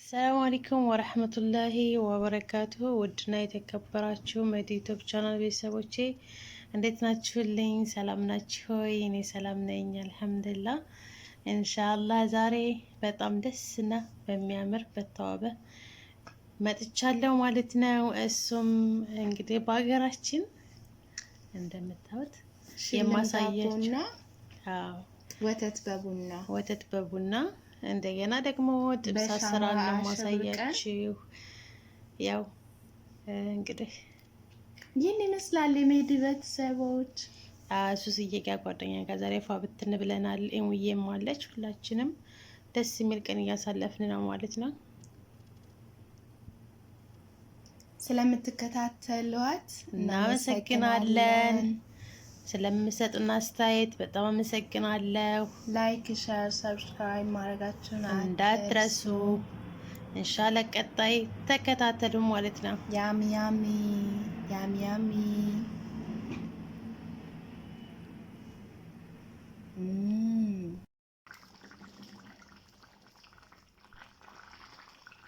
ሰላም አለይኩም ወረህመቱላሂ ወበረካቱሁ። ውድና የተከበራችሁ ዩቲዩብ ቻናል ቤተሰቦቼ እንዴት ናችሁልኝ? ሰላም ናችሁ ሆይ? እኔ ሰላም ነኝ አልሐምዱሊላህ። ኢንሻአላህ ዛሬ በጣም ደስና በሚያምር በተዋበ መጥቻለሁ ማለት ነው። እሱም እንግዲህ በሀገራችን እንደምታዩት የማሳያችሁ ወተት በቡና እንደገና ደግሞ ጥብስ አሰራር ነው ማሳያችሁ። ያው እንግዲህ ይህን ይመስላል የሜዲ ቤተሰቦች። ሱስዬ ጋር ጓደኛ ጋር ዛሬ ፏ ብትን ብለናል። እሙዬም አለች። ሁላችንም ደስ የሚል ቀን እያሳለፍን ነው ማለት ነው። ስለምትከታተሏት እናመሰግናለን። ስለምሰጡና አስተያየት በጣም አመሰግናለሁ። ላይክ፣ ሼር፣ ሰብስክራይብ ማድረጋችሁን እንዳትረሱ። ኢንሻአላህ ቀጣይ ተከታተሉ ማለት ነው። ያሚ ያሚ ያሚ ያሚ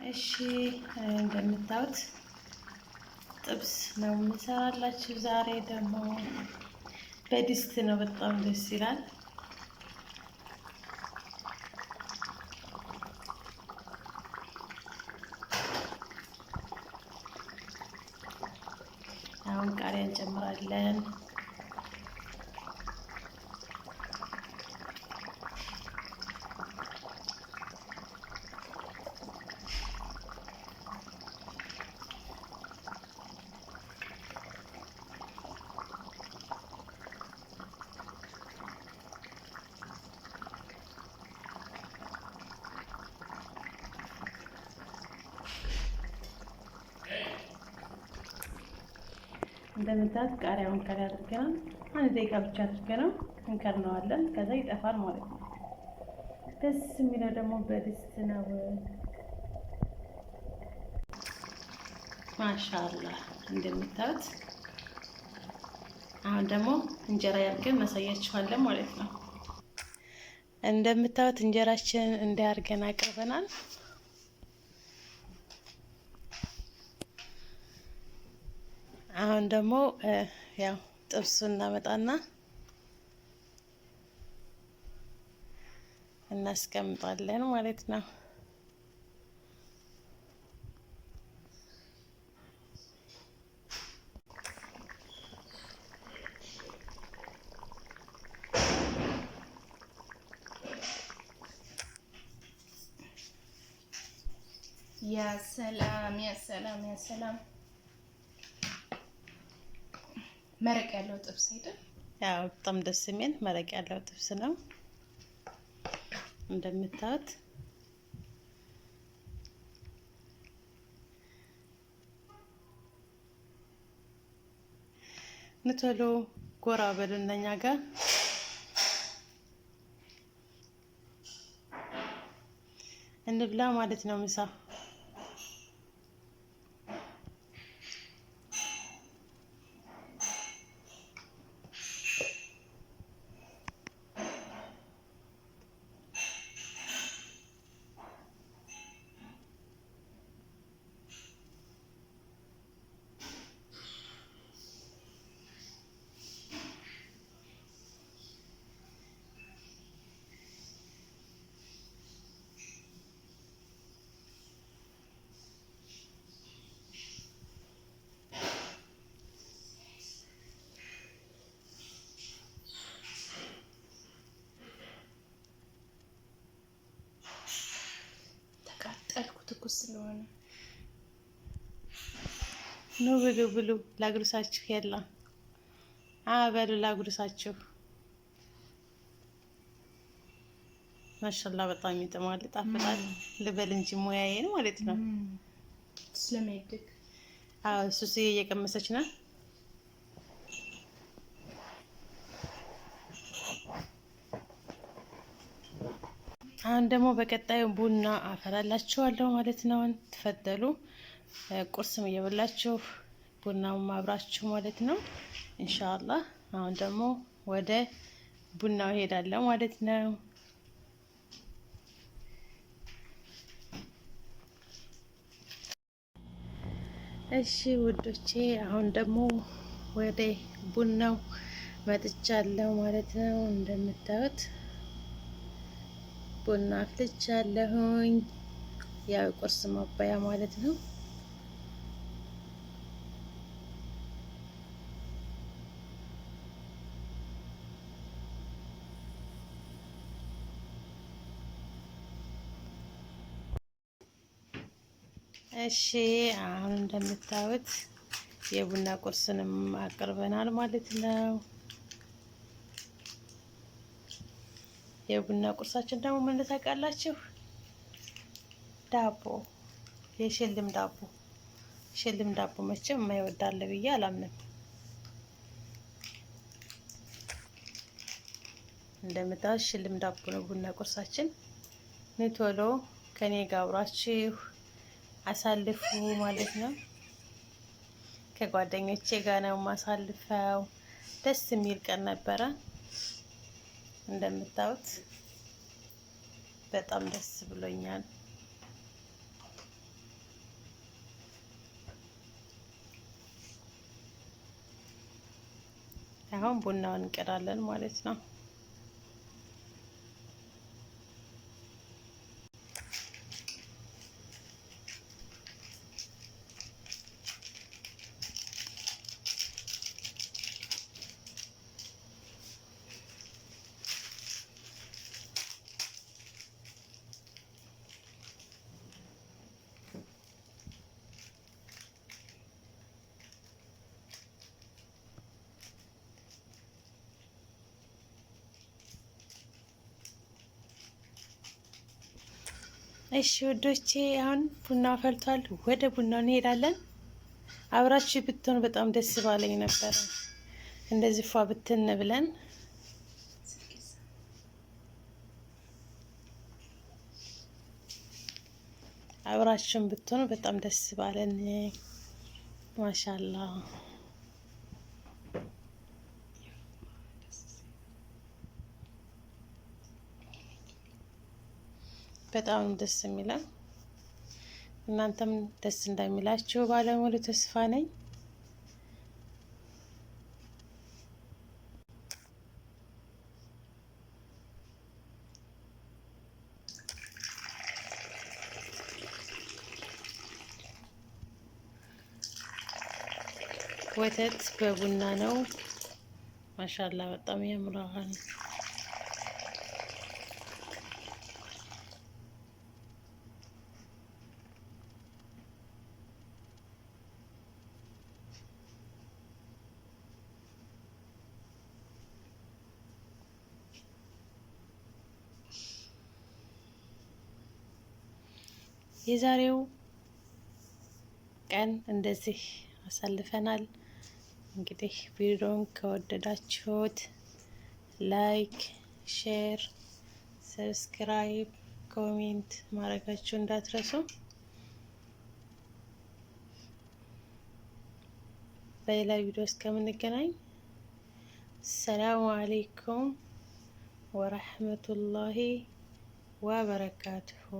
እሺ እንደምታዩት ጥብስ ነው የምሰራላችሁ። ዛሬ ደግሞ በድስት ነው። በጣም ደስ ይላል። አሁን ቃሪያ እንጨምራለን። እንደምታዩት ቃሪያውን ከላይ አድርገናል። አንድ ደቂቃ ብቻ አድርገነው እንከርነዋለን። ከዛ ይጠፋል ማለት ነው። ደስ የሚለው ደግሞ በድስት ነው። ማሻአላህ እንደምታዩት። አሁን ደግሞ እንጀራ ያርገን ማሳያችኋለን ማለት ነው። እንደምታዩት እንጀራችንን እንዳያርገን አቅርበናል። አሁን ደግሞ ያው ጥብሱን እናመጣና እናስቀምጣለን ማለት ነው። ያ ሰላም ያ ሰላም ያ ሰላም። መረቅ ያለው ጥብስ አይደል? ያው በጣም ደስ የሚል መረቅ ያለው ጥብስ ነው። እንደምታዩት ንቶሎ ጎራ በሉ እነኛ ጋር እንብላ ማለት ነው። ምሳ ኑ ብሉ ብሉ፣ ላጉርሳችሁ። የላ በሉ ላጉርሳችሁ። ማሻላ በጣም ይጥማል፣ ይጣፍጣል። ልበል እንጂ ሙያዬን ማለት ነው። ስለሚያድግ ሱስ እየቀመሰች ነው። አሁን ደግሞ በቀጣዩ ቡና አፈላላችኋለሁ ማለት ነው። ትፈተሉ ቁርስም እየበላችሁ ቡናውም አብራችሁ ማለት ነው ኢንሻአላህ። አሁን ደግሞ ወደ ቡናው ሄዳለሁ ማለት ነው። እሺ ውዶቼ፣ አሁን ደግሞ ወደ ቡናው መጥቻለሁ ማለት ነው። እንደምታዩት ቡና አፍልቻለሁኝ። ያው ቁርስ ማባያ ማለት ነው። እሺ አሁን እንደምታዩት የቡና ቁርስንም አቅርበናል ማለት ነው። የቡና ቁርሳችን ደግሞ ምን ታውቃላችሁ? ዳቦ፣ የሽልም ዳቦ። ሽልም ዳቦ መቼም የማይወዳለ ብዬ አላምንም። እንደምታዩት ሽልም ዳቦ ነው ቡና ቁርሳችን። ቶሎ ከኔ ጋር አብራችሁ አሳልፉ ማለት ነው። ከጓደኞቼ ጋር ነው ማሳልፈው። ደስ የሚል ቀን ነበረ። እንደምታዩት በጣም ደስ ብሎኛል። አሁን ቡናውን እንቀዳለን ማለት ነው። እሺ ወዶቼ፣ አሁን ቡና ፈልቷል። ወደ ቡናው እንሄዳለን። አብራችሁ ብትሆን በጣም ደስ ባለኝ ነበር። እንደዚህ ፏ ብትን ብለን አብራችሁን ብትሆኑ በጣም ደስ ባለን። ማሻአላህ በጣም ደስ የሚለው። እናንተም ደስ እንደሚላችሁ ባለሙሉ ተስፋ ነኝ። ወተት በቡና ነው። ማሻአላህ በጣም ያምራል። የዛሬው ቀን እንደዚህ አሳልፈናል። እንግዲህ ቪዲዮን ከወደዳችሁት ላይክ፣ ሼር፣ ሰብስክራይብ፣ ኮሜንት ማድረጋችሁ እንዳትረሱ። በሌላ ቪዲዮ እስከምንገናኝ ሰላሙ አለይኩም ወረህመቱላሂ ወበረካቱሁ።